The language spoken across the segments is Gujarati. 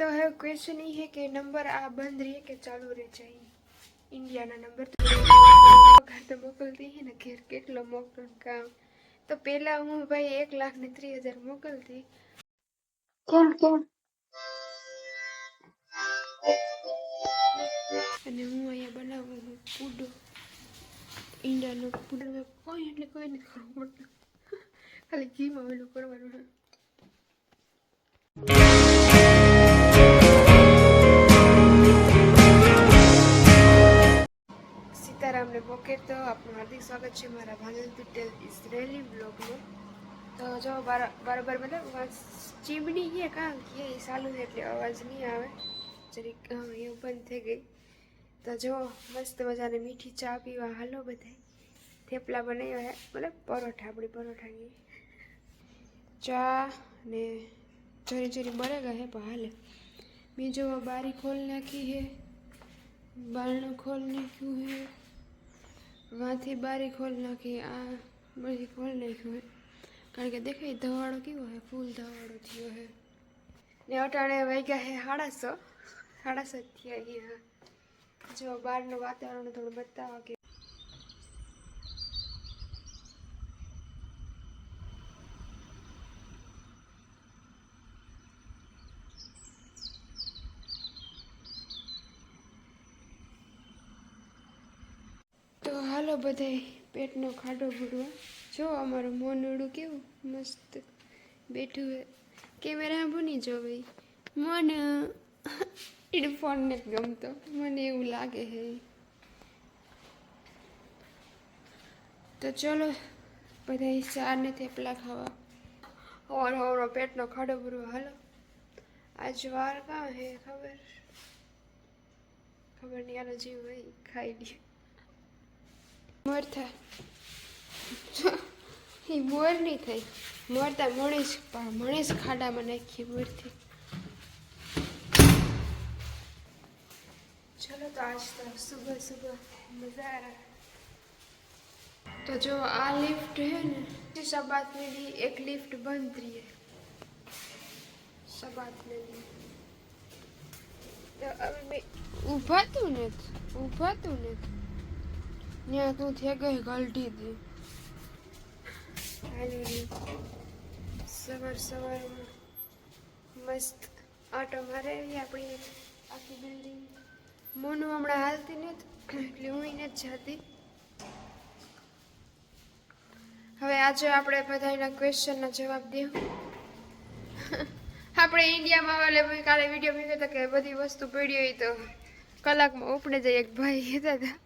तो है क्वेश्चन ये है कि नंबर आ बंद रही है कि चालू रह चाहिए इंडिया ना नंबर तो मोकलती है ना घेर કેટલો મોકલું કામ તો પહેલા હું ભાઈ 1,30,000 મોકલતી કેમ કેમ અને હું અહીંયા બનાવું હું પૂડો ઈંડાનો પૂડો કોઈ એટલે કોઈ નહીં ખબર પડતું ખાલી ઘીમાં ઓલું કરવાનું છે सीताराम ने पोकेट तो आपનું हार्दिक स्वागत है मारा भांगल टिटेल इजरायली ब्लॉग में। तो जो बराबर मतलब चिमनी है कहाँ की है चालू है એટલે અવાજ નહીં આવે જરીક એ બંધ થઈ ગઈ તો જો મસ્ત મજાની મીઠી ચા પીવા હાલો બધાય થેપલા બનાવ્યા હે मतलब પરોઠા આપણી પરોઠા ની ચા ને જરી જરી બળેગા है पर हाले बीजो बारी खोल नाखी है बारणो खोल नाख्યું है वहाँ थी बारी खोल नाखी आ बड़ी खोल नाख्યું है कारण के देखाय धवाड़ो केवो है फूल धवाड़ो थयो है ने अटाणे वाग्या है 6:30 थया अहींया जो बारनो वातावरण थोड़ो बतावा के तो हालो बधाई पेटनो खाडो भरवा जो अमारो मोनड़ू केवुं मस्त बैठू है कैमरा बनी जो भाई मन फोन ने गमतो मन एवं लागे है तो चलो बधाई चार ने थेपला खावा और पेटनो खाडो भरवा हालो आज वार कहाँ है खबर नहीं आलो जीव भाई खाई ली मोर था ये मोर नहीं थी मोर था मणेश खाड़ा में नाखी मोर थी चलो तो आज तो सुबह सुबह मजा आ रहा है तो जो आ लिफ्ट है ना सबात में भी एक लिफ्ट बंद रही है सबात में भी तो अभी मैं ऊभा तू ने ત્યાં તું થયા ગઈ ગલટી દી સવાર સવારમાં મસ્ત આટો મારે આપણી આખી બિલ્ડિંગ મોનું હમણાં હાલતી નથી એટલે હું નથી જતી હવે આજે આપણે બધાના ક્વેશ્ચનના જવાબ દેવું આપણે ઇન્ડિયામાં એટલે કાલે વિડીયો મૂક્યો હતો કે બધી વસ્તુ પડી હોય તો કલાકમાં ઉપડે જાય એક ભાઈ કહેતા હતા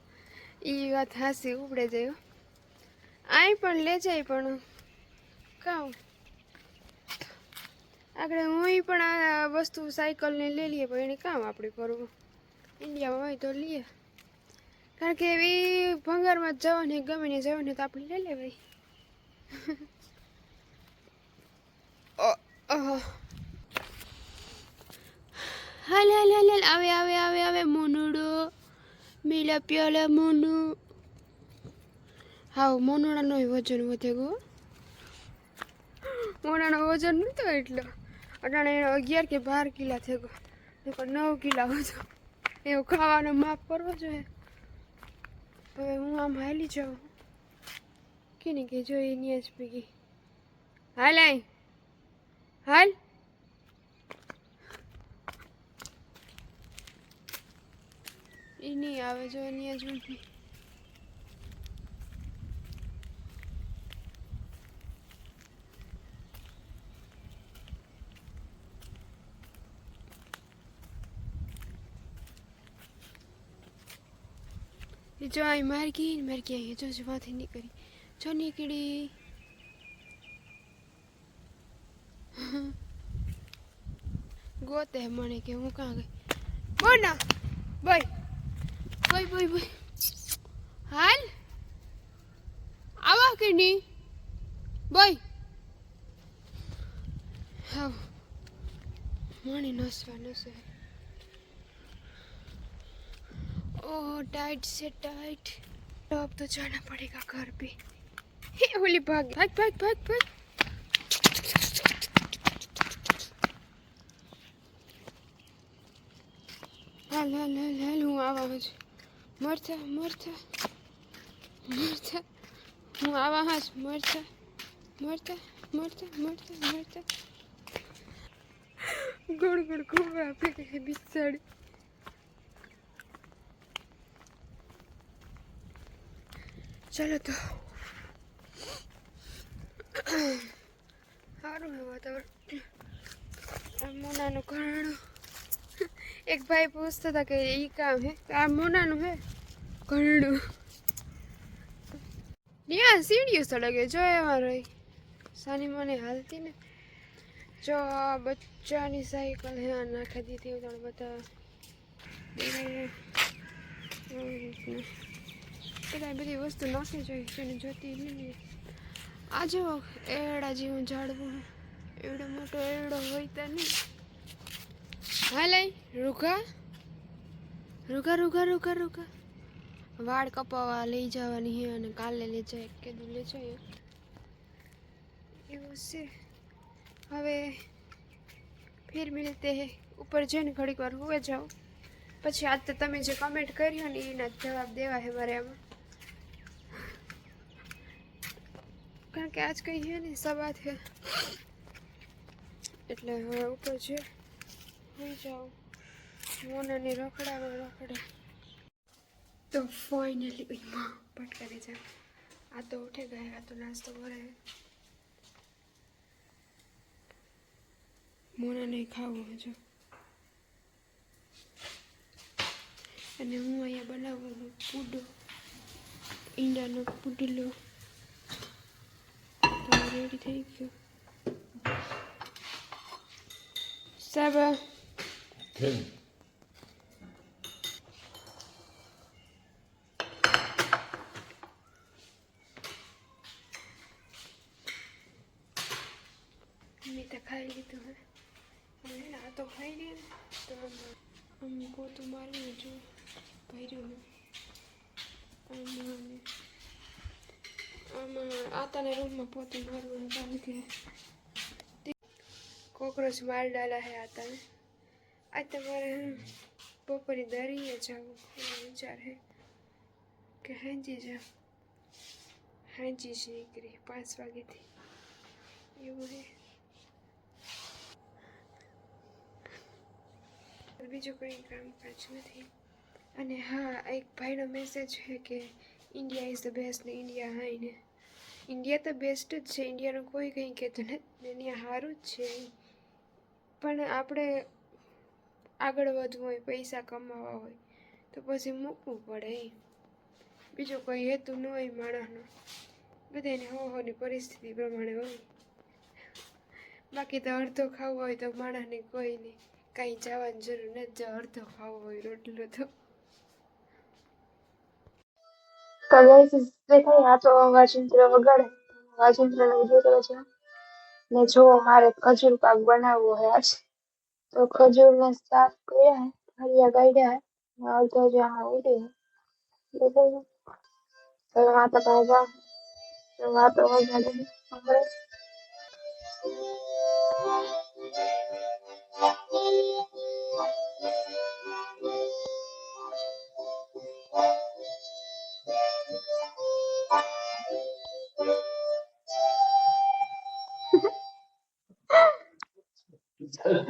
એ વાત હાસી ઉપડે જાય આઈ પણ લે જાય પણ કામ આગળ હું પણ આ વસ્તુ સાયકલને લઈ લઈએ પણ એને કામ આપણે કરવું ઇન્ડિયામાં હોય તો લઈએ કારણ કે એવી ભંગારમાં જવાની ગમે ને જવાની તો આપણે લઈ લેવાય હાલ હાલ હાલ આવે આવે આવે આવે મોનુડો મીલા પ્યાલા મોનુ હાવ મોનુડાનો વજન વધે ગો મોનાનો વજન નતો એટલો અટાણે 11 કે 12 કિલા થઈ ગયો નકર 9 કિલા હતો એવું ખાવાનો માપ કરવો જોઈએ હવે હું આમ હાલી જાઉં કે નહીં કે જો એની જ પીગી હાલ આઈ હાલ એ નહીં આવે જો એની જ ઊભી जो आई मार गई जो जवाथी निकली जो निकली गोते है मने के हूँ कहाँ गई बोना बोई बोई बोई बोई हाल आवा के नहीं बोई हाँ मने नसवा ओह टाइट से टाइट तो अब तो जाना पड़ेगा घर पे होली भाग भाग भाग भाग भाग હાલ હાલ હાલ હાલ હું આવા જ મરથા મરથા મરથા હું આવા હા જ મરથા મરથા મરથા મરથા મરથા ગોળ ગોળ ખૂબ આપે કે બિસાડી ચાલો તો સારું વાતાવરણ મોનાનું ઘણું એક ભાઈ પૂછતા હતા કે એ કામ હે આ મોનાનું હે ઘરડું ત્યાં સીડીઓ સળગે જો એમાં રહી સાની મને હાલતી ને જો આ બચ્ચાની સાયકલ હે નાખી દીધી ઉતાર બધા બધી વસ્તુ નાખી જોઈએ જેને જોતી નહીં આ જો એડા જેવું ઝાડવું એવડો મોટો એવડો હોય તો નહીં હા લઈ રૂખા રૂખા રૂખા રૂખા રૂખા વાળ કપાવા લઈ જવાની હે અને કાલે લઈ જાય કીધું લઈ જાય એવું છે હવે ફિર મિલતે હે ઉપર જઈને ઘડીક વાર હુએ જાઓ પછી આજ તો તમે જે કમેન્ટ કર્યો ને એના જવાબ દેવા હે મારે આમાં કારણ કે આજ કઈ હે ને સવા છે એટલે હવે ઉપર છે હુઈ જાઓ મોનાની રખડામાં રખડે તો ફાઇનલી માં પટકાવી જા આ તો ઉઠે ગયા આ તો નાસ્તો કરે મોના નહીં ખાવું હજુ અને હું અહીંયા બનાવું પૂડો ઈંડાનો પુડલો તો રેડી થઈ ગયો સાબા મેં તો ખાઈ લીધું હે હવે આ તો ખાઈ લે તો આમ પોતું મારવું જો ભર્યું આમાં આતાના રૂમમાં પોતું મારવું કારણ કે કોકરોચ માર ડાલા હે આતાને આજ તમારે બપોરે દરીએ જવું એનો વિચાર હે કે હાંજી જા હાંજી જ નીકળી 5 વાગ્યાથી એવું હે બીજું કંઈ કામકાજ નથી અને હા એક ભાઈનો મેસેજ છે કે ઇન્ડિયા ઇઝ ધ બેસ્ટ ને ઇન્ડિયા હાઈ ને ઇન્ડિયા તો બેસ્ટ જ છે ઇન્ડિયાનું કોઈ કંઈ કહેતું નથી ને ત્યાં સારું જ છે પણ આપણે આગળ વધવું હોય પૈસા કમાવા હોય તો પછી મૂકવું પડે બીજો કોઈ હેતુ ન હોય માણસનો બધાને હોની પરિસ્થિતિ પ્રમાણે હોય બાકી તો અડધો ખાવું હોય તો માણસને કોઈ નહીં કાંઈ જવાની જરૂર નથી જો અડધો ખાવો હોય રોટલો તો ગાઈસ દેખાય આ તો વાજિંત્ર વગાડે વાજિંત્ર ને વિડિયો કરે છે ને જો મારે ખજૂર પાક બનાવવો હે આજ તો ખજૂર ને સાફ કર્યા હે હરિયા ગાડ્યા હે અડધો જ્યાં ઉડે દેખાય તો આ તો ભાજા તો આ તો વગાડે હમણે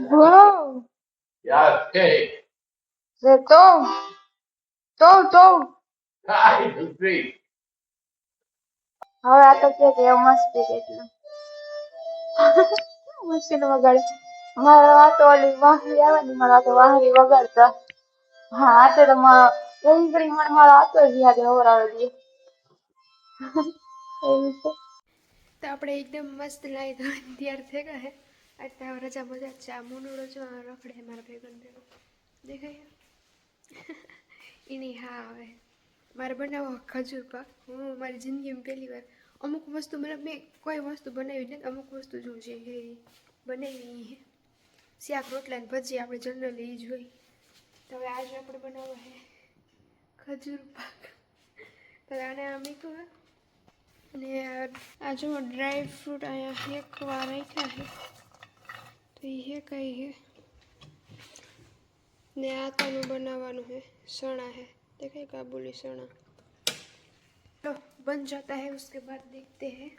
Wow! Yeah, okay. The તો I agree. હવે આ તો કે મસ્તી કેટલું મસ્તી નું વગાડે મારે આ તો ઓલી વાહરી આવે ને મારા તો વાહરી વગાડતા હા આ તો ઘણી ઘણી મને મારા હાથો જ યાદ હોવરાવે દે એવું છે તો આપણે એકદમ મસ્ત લાવી ધોઈને તૈયાર થઈ ગયા હે આટલા રજા મજા છે આ મોનુડો જો રખડે મારા ભેગો દેખાય એની હા આવે મારે બનાવો ખજૂર પાક હું મારી જિંદગીમાં પહેલી વાર અમુક વસ્તુ મતલબ મેં કોઈ વસ્તુ બનાવી નથી અમુક વસ્તુ જો છે એ બનાવી હે શાક રોટલા ને ભજી આપણે જનરલી એ જ હોય તો હવે આજે આપણે બનાવો હે ખજૂર પાક તો આને આ મીઠું હે અને આ જો ડ્રાય ફ્રૂટ અહીંયા હેકવા રાખ્યા છે તો એ હે કઈ હે ने आटाનું બનાવવાનું है चना है देखे काबुली चना तो बन जाता है उसके बाद देखते हैं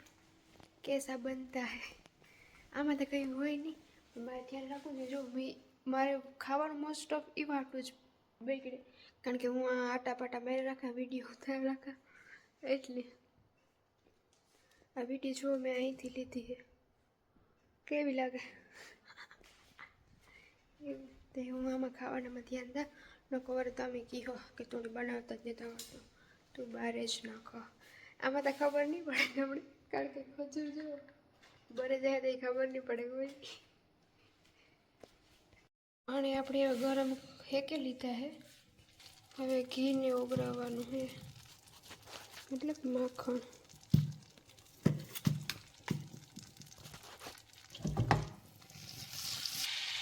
कैसा बनता है આમાં તો કંઈ હોય નહીં મારે ધ્યાન રાખવું છે જો મારે ખાવાનું મોસ્ટ ઓફ એ વાટું જ બગડે કારણ કે હું આ આટા પાટા મારી રાખા વિડીયો ઉતારી રાખા એટલે આ વિડીયો જો મેં અહીંથી લીધી છે કેવી લાગે તે હું આમાં ખાવાનામાં ધ્યાન દા ન ખબર તમે કીધો કે તું બનાવતા જ નથી આવડતું તું બહાર જ ન ખા આમાં તો ખબર નહીં પડે તમને કારણ કે ખજૂર જો બરે જાય તો ખબર નહીં પડે કોઈ અને આપણે ગરમ હેકે લીધા હે હવે ઘીને ઉગરાવવાનું હે મતલબ માખણ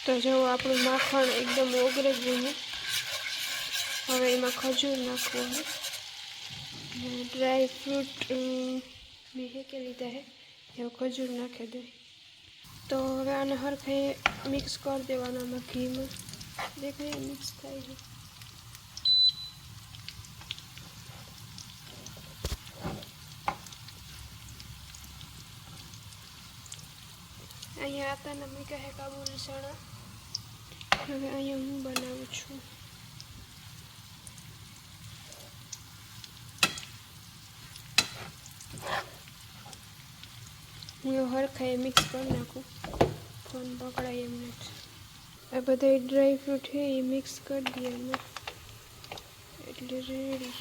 તો જો આપણું માખણ એકદમ ઓગળી ગયું છે હવે એમાં ખજૂર નાખવું હે ડ્રાય ફ્રૂટ મેં હેકે લીધા હે એવું ખજૂર નાખી દે તો હવે આને હરખે મિક્સ કરી દેવાનું આમાં ઘીમાં દેખાય મિક્સ થાય છે અહીંયા આટાના મૂક્યા હે કાબુલી ચણા હવે અહીંયા હું બનાવું છું હું હરખાએ મિક્સ કરી નાખું ફોન પકડાય એમ નથી આ બધા ડ્રાય ફ્રૂટ છે એ મિક્સ કરી દઈએ અમે એટલે રેડી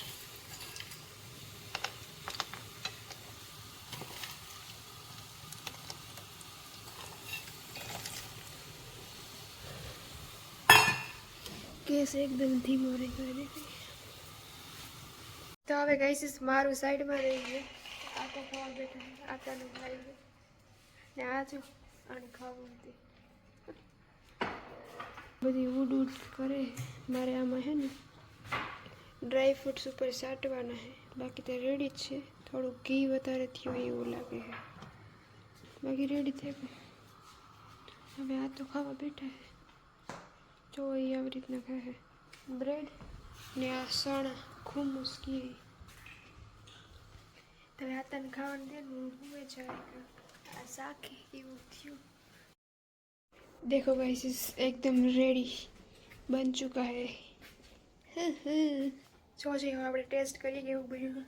ગેસ એકદમ ધીમો રહી ગયો દેખાય તો હવે ગાઈસ મારું સાઈડમાં રહી ગયું આટા ખાવા બેઠા આટાનું ખાઈ ગયું ને આ જો આને ખાવું હતી બધી ઉડ ઉડ કરે મારે આમાં હે ને ડ્રાય ફ્રૂટ્સ ઉપર સાટવાના હે બાકી તો રેડી જ છે થોડું ઘી વધારે થયું એવું લાગે છે બાકી રેડી થઈ ગયું હવે આ તો ખાવા બેઠા હે જો એ આવી રીતના ખાય બ્રેડ ને આ સણા ખુમ્મુસ ઘી તમે આટાને ખાવાનું દે હું જાય આ સાખી એવું થયું देखो गाइस एकदम रेडी बन चुका है जो जी हम આપણે ટેસ્ટ કરીએ કેવું બન્યું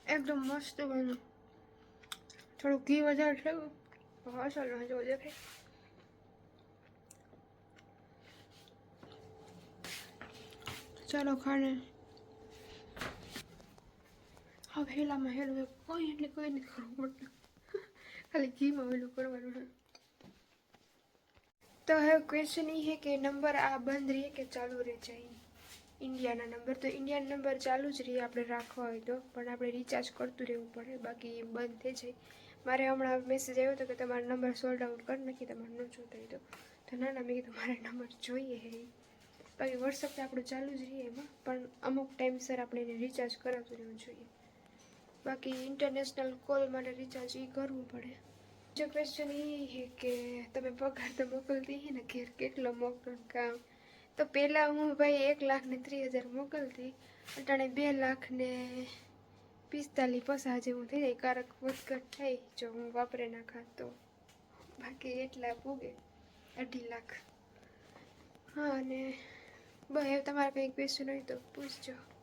एकदम मस्त बन्યું થોડું ઘી વધારે થયું હા ચાલો જો દેખાય ચાલો ખાને હવે હેલામાં હેલું કોઈ એટલે કોઈ નથી કરવું પડતું ખાલી ઘીમાં હેલું કરવાનું છે તો હવે ક્વેશ્ચન એ છે કે નંબર આ બંધ રહીએ કે ચાલુ રહે જાય ઇન્ડિયાના નંબર તો ઇન્ડિયન નંબર ચાલુ જ રહીએ આપણે રાખવા હોય તો પણ આપણે રિચાર્જ કરતું રહેવું પડે બાકી બંધ થઈ જાય મારે હમણાં મેસેજ આવ્યો હતો કે તમારો નંબર સોલ્ડ આઉટ કરી નાખી તમારે ન જોતા તો ના ના મેં કીધું મારે નંબર જોઈએ હે બાકી વોટ્સઅપ તો આપણું ચાલુ જ રહીએ એમાં પણ અમુક ટાઈમસર આપણે એને રિચાર્જ કરાવતું રહેવું જોઈએ બાકી ઇન્ટરનેશનલ કોલ માટે રિચાર્જ એ કરવું પડે જો ક્વેશ્ચન એ છે કે તમે પગાર તો મોકલતી હે ને ઘેર કેટલો મોકલું કામ તો પહેલાં હું ભાઈ 1,30,000 મોકલતી અટાણે 2,45,000 જેવું થઈ જાય કારક વધઘટ થાય જો હું વાપરે નાખા તો બાકી એટલા પૂગે 2.5 લાખ હા અને બસ તમારે કંઈ ક્વેશ્ચન હોય તો પૂછજો